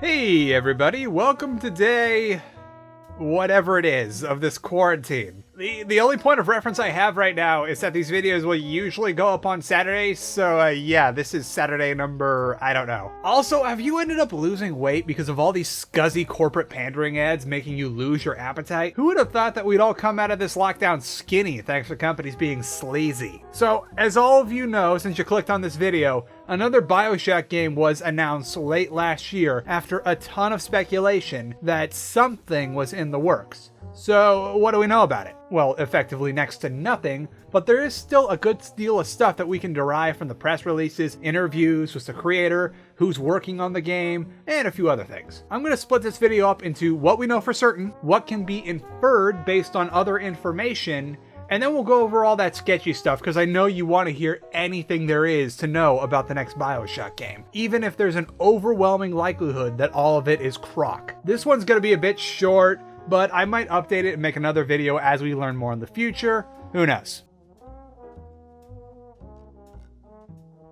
Hey everybody, welcome to day whatever it is of this quarantine. The only point of reference I have right now is that these videos will usually go up on Saturdays, so yeah, this is Saturday number, I don't know. Also, have you ended up losing weight because of all these scuzzy corporate pandering ads making you lose your appetite? Who would have thought that we'd all come out of this lockdown skinny thanks to companies being sleazy? So, as all of you know, since you clicked on this video, another Bioshock game was announced late last year after a ton of speculation that something was in the works. So, what do we know about it? Well, effectively next to nothing, but there is still a good deal of stuff that we can derive from the press releases, interviews with the creator, who's working on the game, and a few other things. I'm going to split this video up into what we know for certain, what can be inferred based on other information, and then we'll go over all that sketchy stuff because I know you want to hear anything there is to know about the next Bioshock game, even if there's an overwhelming likelihood that all of it is crock. This one's going to be a bit short, but I might update it and make another video as we learn more in the future. Who knows?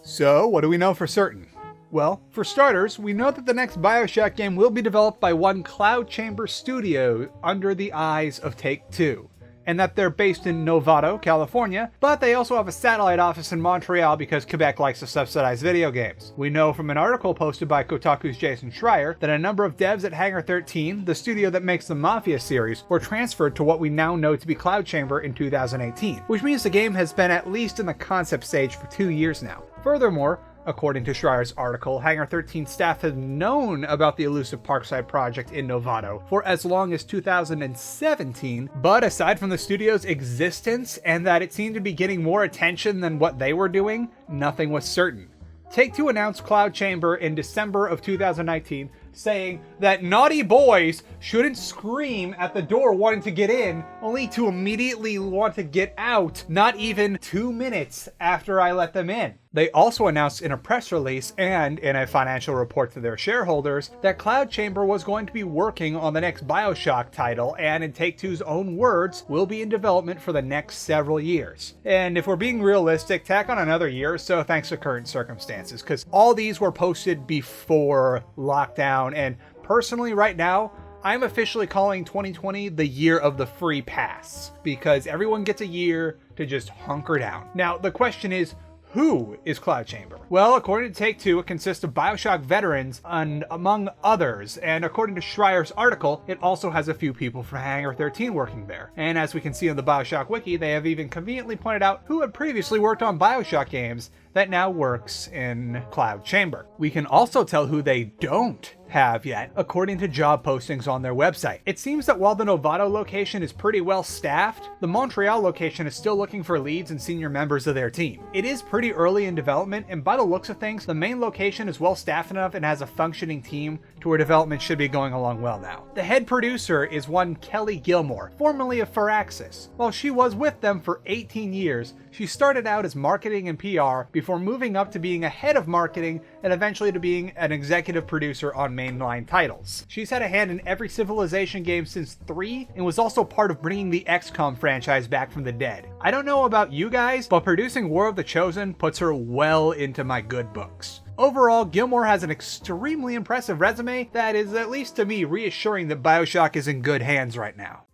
So, what do we know for certain? Well, for starters, we know that the next Bioshock game will be developed by one Cloud Chamber studio under the eyes of Take-Two, and that they're based in Novato, California, but they also have a satellite office in Montreal because Quebec likes to subsidize video games. We know from an article posted by Kotaku's Jason Schreier that a number of devs at Hangar 13, the studio that makes the Mafia series, were transferred to what we now know to be Cloud Chamber in 2018, which means the game has been at least in the concept stage for 2 years now. Furthermore, according to Schreier's article, Hangar 13 staff have known about the elusive Parkside project in Novato for as long as 2017, but aside from the studio's existence and that it seemed to be getting more attention than what they were doing, nothing was certain. Take-Two announced Cloud Chamber in December of 2019, saying that naughty boys shouldn't scream at the door wanting to get in, only to immediately want to get out, not even 2 minutes after I let them in. They also announced in a press release and in a financial report to their shareholders that Cloud Chamber was going to be working on the next Bioshock title and, in Take-Two's own words, will be in development for the next several years. And if we're being realistic, tack on another year or so thanks to current circumstances, because all these were posted before lockdown, and personally right now, I'm officially calling 2020 the year of the free pass, because everyone gets a year to just hunker down. Now, the question is, who is Cloud Chamber? Well, according to Take-Two, it consists of Bioshock veterans and among others, and according to Schreier's article, it also has a few people from Hangar 13 working there. And as we can see on the Bioshock wiki, they have even conveniently pointed out who had previously worked on Bioshock games that now works in Cloud Chamber. We can also tell who they don't have yet, according to job postings on their website. It seems that while the Novato location is pretty well staffed, the Montreal location is still looking for leads and senior members of their team. It is pretty early in development, and by the looks of things, the main location is well staffed enough and has a functioning team to where development should be going along well now. The head producer is one Kelly Gilmore, formerly of Firaxis. While she was with them for 18 years, she started out as marketing and PR before moving up to being a head of marketing and eventually to being an executive producer on mainline titles. She's had a hand in every Civilization game since 3 and was also part of bringing the XCOM franchise back from the dead. I don't know about you guys, but producing War of the Chosen puts her well into my good books. Overall, Gilmore has an extremely impressive resume that is, at least to me, reassuring that Bioshock is in good hands right now.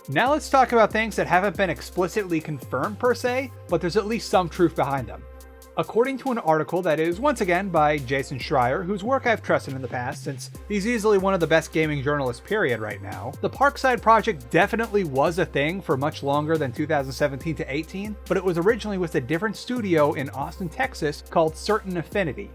Now let's talk about things that haven't been explicitly confirmed per se, but there's at least some truth behind them. According to an article that is once again by Jason Schreier, whose work I've trusted in the past since he's easily one of the best gaming journalists period right now, the Parkside project definitely was a thing for much longer than 2017 to 18, but it was originally with a different studio in Austin, Texas called Certain Affinity.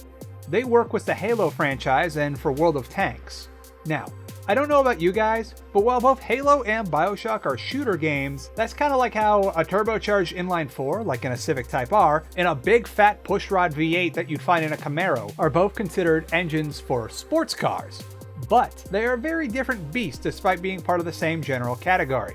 They work with the Halo franchise and for World of Tanks. Now, I don't know about you guys, but while both Halo and Bioshock are shooter games, that's kind of like how a turbocharged inline 4, like in a Civic Type R, and a big fat pushrod V8 that you'd find in a Camaro are both considered engines for sports cars. But they are very different beasts despite being part of the same general category.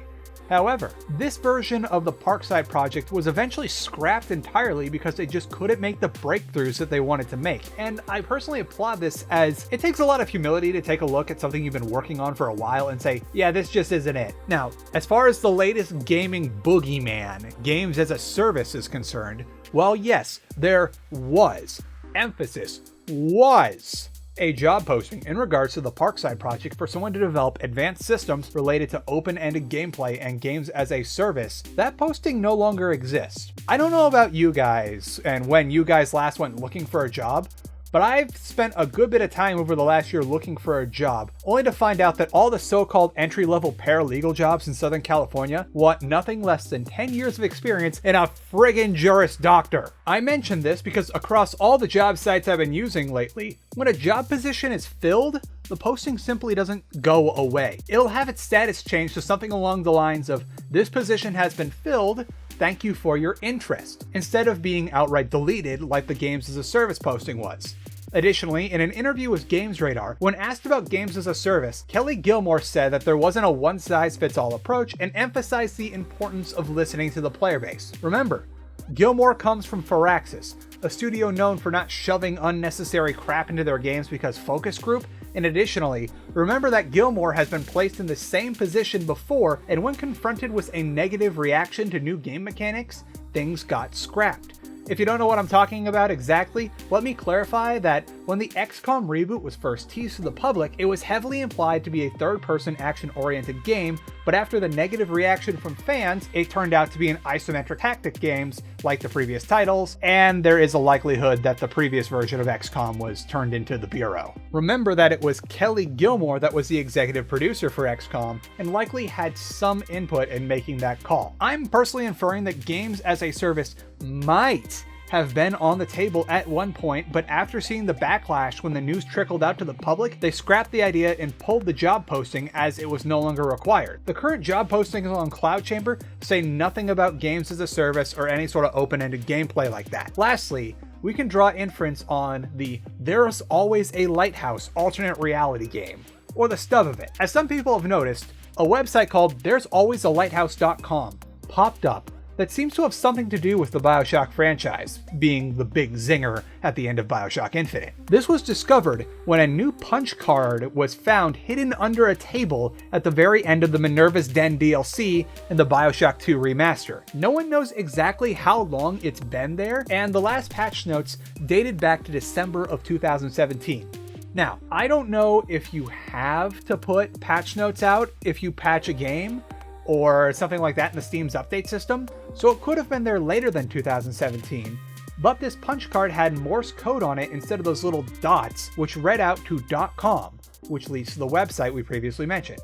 However, this version of the Parkside project was eventually scrapped entirely because they just couldn't make the breakthroughs that they wanted to make, and I personally applaud this as it takes a lot of humility to take a look at something you've been working on for a while and say, yeah, this just isn't it. Now, as far as the latest gaming boogeyman, games as a service is concerned, well yes, there was, emphasis, was a job posting in regards to the Parkside project for someone to develop advanced systems related to open-ended gameplay and games as a service. That posting no longer exists. I don't know about you guys and when you guys last went looking for a job, but I've spent a good bit of time over the last year looking for a job, only to find out that all the so-called entry-level paralegal jobs in Southern California want nothing less than 10 years of experience in a friggin' Juris Doctor. I mention this because across all the job sites I've been using lately, when a job position is filled, the posting simply doesn't go away. It'll have its status changed to something along the lines of, "This position has been filled, thank you for your interest," instead of being outright deleted like the Games as a Service posting was. Additionally, in an interview with Games Radar, when asked about games as a service, Kelly Gilmore said that there wasn't a one-size-fits-all approach and emphasized the importance of listening to the player base. Remember, Gilmore comes from Firaxis, a studio known for not shoving unnecessary crap into their games because focus group, and additionally, remember that Gilmore has been placed in the same position before, and when confronted with a negative reaction to new game mechanics, things got scrapped. If you don't know what I'm talking about exactly, let me clarify that when the XCOM reboot was first teased to the public, it was heavily implied to be a third-person action-oriented game, but after the negative reaction from fans, it turned out to be an isometric tactic games like the previous titles, and there is a likelihood that the previous version of XCOM was turned into the Bureau. Remember that it was Kelly Gilmore that was the executive producer for XCOM, and likely had some input in making that call. I'm personally inferring that games as a service might have been on the table at one point, but after seeing the backlash when the news trickled out to the public, they scrapped the idea and pulled the job posting as it was no longer required. The current job postings on Cloud Chamber say nothing about games as a service or any sort of open-ended gameplay like that. Lastly, we can draw inference on the There's Always a Lighthouse alternate reality game, or the stub of it. As some people have noticed, a website called theresalwaysalighthouse.com popped up that seems to have something to do with the Bioshock franchise, being the big zinger at the end of Bioshock Infinite. This was discovered when a new punch card was found hidden under a table at the very end of the Minerva's Den DLC in the Bioshock 2 remaster. No one knows exactly how long it's been there, and the last patch notes dated back to December of 2017. Now, I don't know if you have to put patch notes out if you patch a game, or something like that in the Steam's update system, so it could have been there later than 2017, but this punch card had Morse code on it instead of those little dots, which read out to .com, which leads to the website we previously mentioned.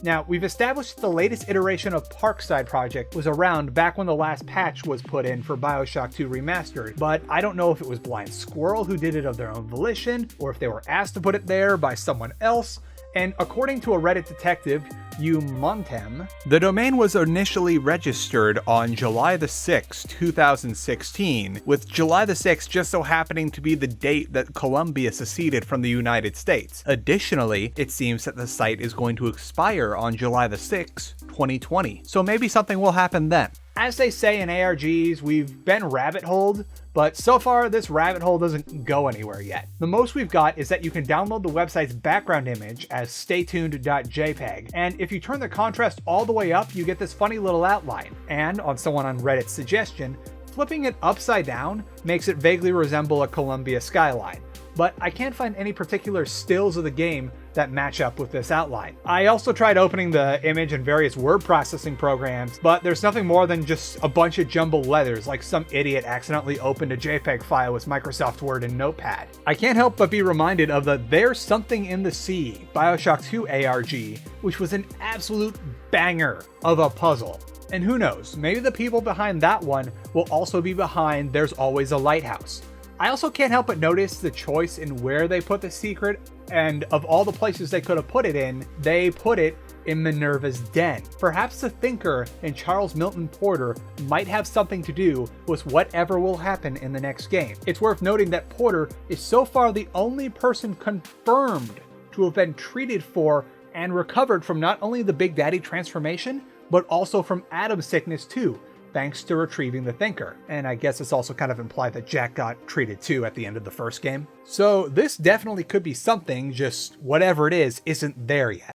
Now, we've established the latest iteration of Parkside Project was around back when the last patch was put in for Bioshock 2 Remastered, but I don't know if it was Blind Squirrel who did it of their own volition, or if they were asked to put it there by someone else. And according to a Reddit detective, Montem, the domain was initially registered on July the 6th, 2016, with July the 6th just so happening to be the date that Colombia seceded from the United States. Additionally, it seems that the site is going to expire on July the 6th, 2020, so maybe something will happen then. As they say in ARGs, we've been rabbit-holed, but so far this rabbit hole doesn't go anywhere yet. The most we've got is that you can download the website's background image as staytuned.jpg, and if you turn the contrast all the way up, you get this funny little outline. And, on someone on Reddit's suggestion, flipping it upside down makes it vaguely resemble a Columbia skyline. But I can't find any particular stills of the game that match up with this outline. I also tried opening the image in various word processing programs, but there's nothing more than just a bunch of jumbled letters, like some idiot accidentally opened a JPEG file with Microsoft Word and Notepad. I can't help but be reminded of the There's Something in the Sea Bioshock 2 ARG, which was an absolute banger of a puzzle. And who knows, maybe the people behind that one will also be behind There's Always a Lighthouse. I also can't help but notice the choice in where they put the secret, and of all the places they could have put it in, they put it in Minerva's Den. Perhaps the Thinker and Charles Milton Porter might have something to do with whatever will happen in the next game. It's worth noting that Porter is so far the only person confirmed to have been treated for and recovered from not only the Big Daddy transformation, but also from Atom sickness too, thanks to retrieving the Thinker. And I guess it's also kind of implied that Jack got treated too at the end of the first game. So this definitely could be something, just whatever it is isn't there yet.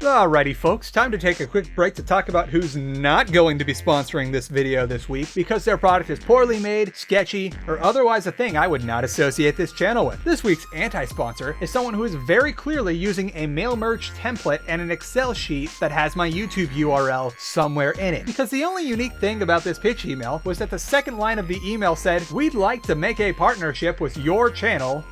Alrighty folks, time to take a quick break to talk about who's not going to be sponsoring this video this week because their product is poorly made, sketchy, or otherwise a thing I would not associate this channel with. This week's anti-sponsor is someone who is very clearly using a mail merge template and an Excel sheet that has my YouTube URL somewhere in it. Because the only unique thing about this pitch email was that the second line of the email said, "We'd like to make a partnership with your channel,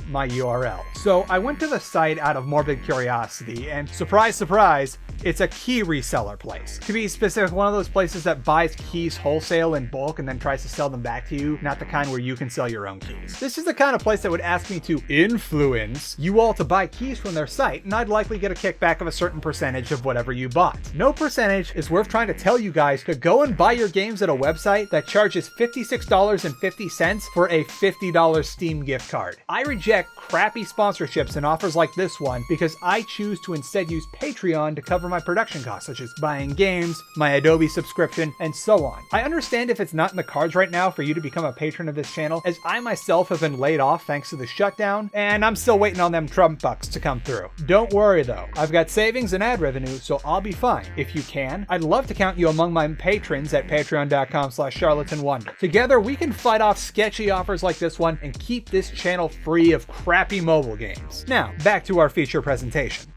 my URL." So I went to the site out of morbid curiosity and surprise, surprise, it's a key reseller place. To be specific, one of those places that buys keys wholesale in bulk and then tries to sell them back to you, not the kind where you can sell your own keys. This is the kind of place that would ask me to influence you all to buy keys from their site, and I'd likely get a kickback of a certain percentage of whatever you bought. No percentage is worth trying to tell you guys to go and buy your games at a website that charges $56.50 for a $50 Steam gift card. I reject crappy sponsorships and offers like this one because I choose to instead use Patreon to cover my production costs, such as buying games, my Adobe subscription, and so on. I understand if it's not in the cards right now for you to become a patron of this channel, as I myself have been laid off thanks to the shutdown, and I'm still waiting on them Trump bucks to come through. Don't worry though, I've got savings and ad revenue, so I'll be fine. If you can, I'd love to count you among my patrons at patreon.com/charlatanwonder. Together we can fight off sketchy offers like this one and keep this channel free of crappy mobile games. Now, back to our feature presentation.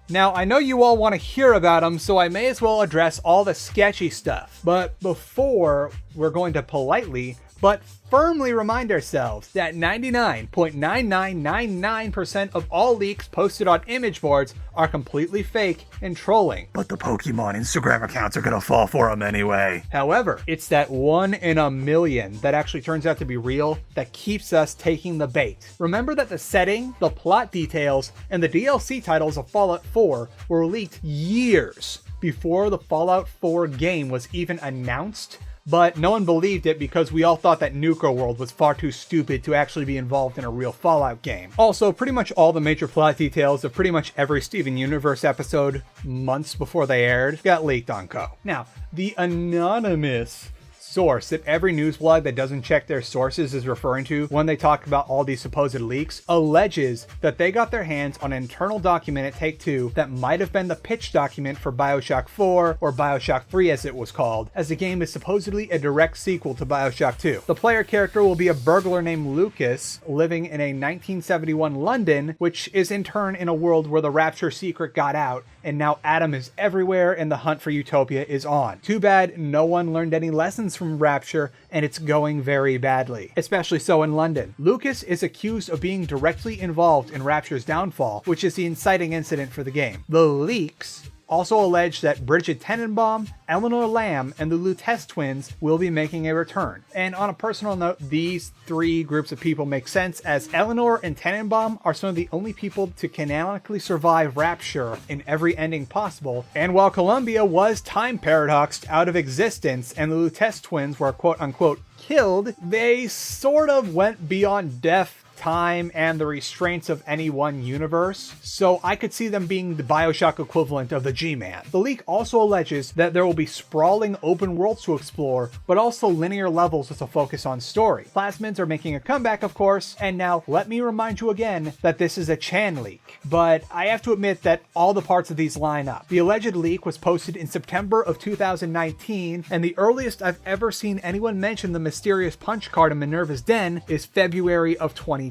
Now, I know you all want to hear about them, so I may as well address all the sketchy stuff. But before, we're going to politely but firmly remind ourselves that 99.9999% of all leaks posted on image boards are completely fake and trolling. But the Pokemon Instagram accounts are gonna fall for them anyway. However, it's that 1 in a million that actually turns out to be real that keeps us taking the bait. Remember that the setting, the plot details, and the DLC titles of Fallout 4 were leaked years before the Fallout 4 game was even announced? But no one believed it because we all thought that Nuka World was far too stupid to actually be involved in a real Fallout game. Also, pretty much all the major plot details of pretty much every Steven Universe episode, months before they aired, got leaked on Co. Now, the anonymous source that every news blog that doesn't check their sources is referring to when they talk about all these supposed leaks alleges that they got their hands on an internal document at Take-Two that might have been the pitch document for Bioshock 4 or Bioshock 3 as it was called, as the game is supposedly a direct sequel to Bioshock 2. The player character will be a burglar named Lucas living in a 1971 London, which is in turn in a world where the Rapture secret got out and now Adam is everywhere and the hunt for Utopia is on. Too bad no one learned any lessons from Rapture and it's going very badly, especially so in London. Lucas is accused of being directly involved in Rapture's downfall, which is the inciting incident for the game. The leaks also allege that Bridget Tenenbaum, Eleanor Lamb, and the Lutece twins will be making a return. And on a personal note, these three groups of people make sense as Eleanor and Tenenbaum are some of the only people to canonically survive Rapture in every ending possible. And while Columbia was time paradoxed out of existence and the Lutece twins were quote unquote killed, they sort of went beyond death, time, and the restraints of any one universe, so I could see them being the Bioshock equivalent of the G-Man. The leak also alleges that there will be sprawling open worlds to explore, but also linear levels with a focus on story. Plasmids are making a comeback, of course, and now let me remind you again that this is a Chan leak, but I have to admit that all the parts of these line up. The alleged leak was posted in September of 2019, and the earliest I've ever seen anyone mention the mysterious punch card in Minerva's Den is February of 2020.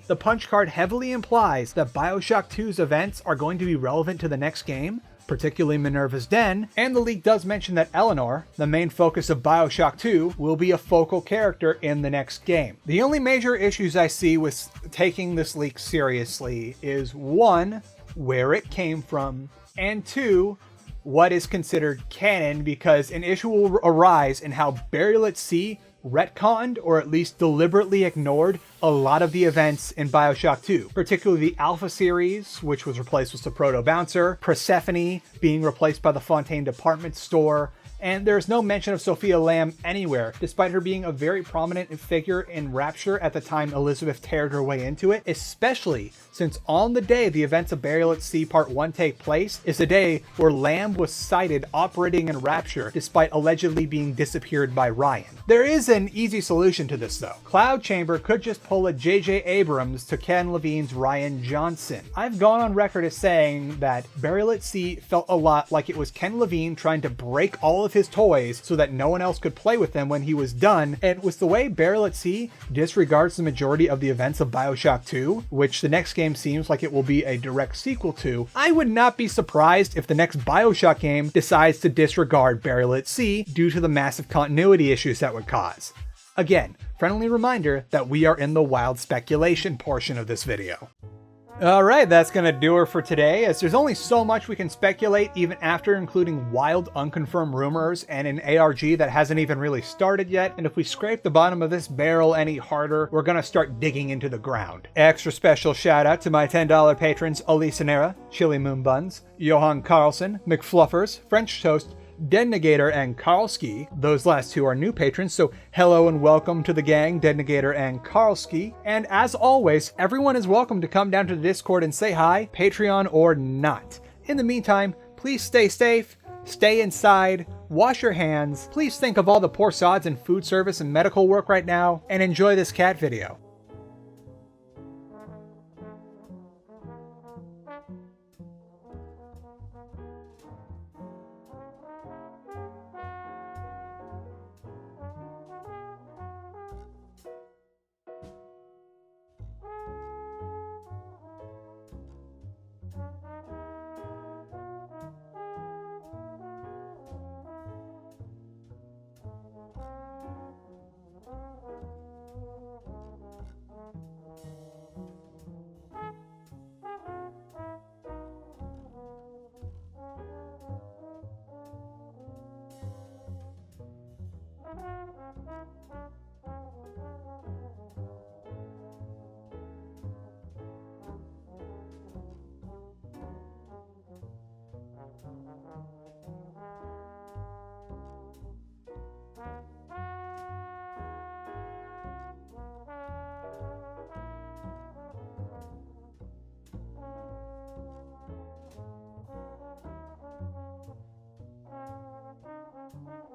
The punch card heavily implies that Bioshock 2's events are going to be relevant to the next game, particularly Minerva's Den, and the leak does mention that Eleanor, the main focus of Bioshock 2, will be a focal character in the next game. The only major issues I see with taking this leak seriously is 1, where it came from, and 2, what is considered canon, because an issue will arise in how Burial at Sea retconned, or at least deliberately ignored, a lot of the events in Bioshock 2, particularly the Alpha series, which was replaced with the Proto Bouncer, Persephone being replaced by the Fontaine department store, and there's no mention of Sophia Lamb anywhere, despite her being a very prominent figure in Rapture at the time Elizabeth teared her way into it, especially since on the day the events of Burial at Sea Part 1 take place is the day where Lamb was sighted operating in Rapture despite allegedly being disappeared by Ryan. There is an easy solution to this though. Cloud Chamber could just pull a J.J. Abrams to Ken Levine's Ryan Johnson. I've gone on record as saying that Burial at Sea felt a lot like it was Ken Levine trying to break all of his toys so that no one else could play with them when he was done, and with the way Burial at Sea disregards the majority of the events of Bioshock 2, which the next game seems like it will be a direct sequel to, I would not be surprised if the next Bioshock game decides to disregard Burial at Sea due to the massive continuity issues that would cause. Again, friendly reminder that we are in the wild speculation portion of this video. Alright, that's gonna do her for today, as there's only so much we can speculate even after including wild unconfirmed rumors and an ARG that hasn't even really started yet, and if we scrape the bottom of this barrel any harder, we're gonna start digging into the ground. Extra special shout out to my $10 patrons Elisa Nera, Chili Moon Buns, Johan Carlson, McFluffers, French Toast, Denegator and Karlski. Those last two are new patrons, so hello and welcome to the gang, Denegator and Karlski. And as always, everyone is welcome to come down to the Discord and say hi, Patreon or not. In the meantime, please stay safe, stay inside, wash your hands, please think of all the poor sods in food service and medical work right now, and enjoy this cat video.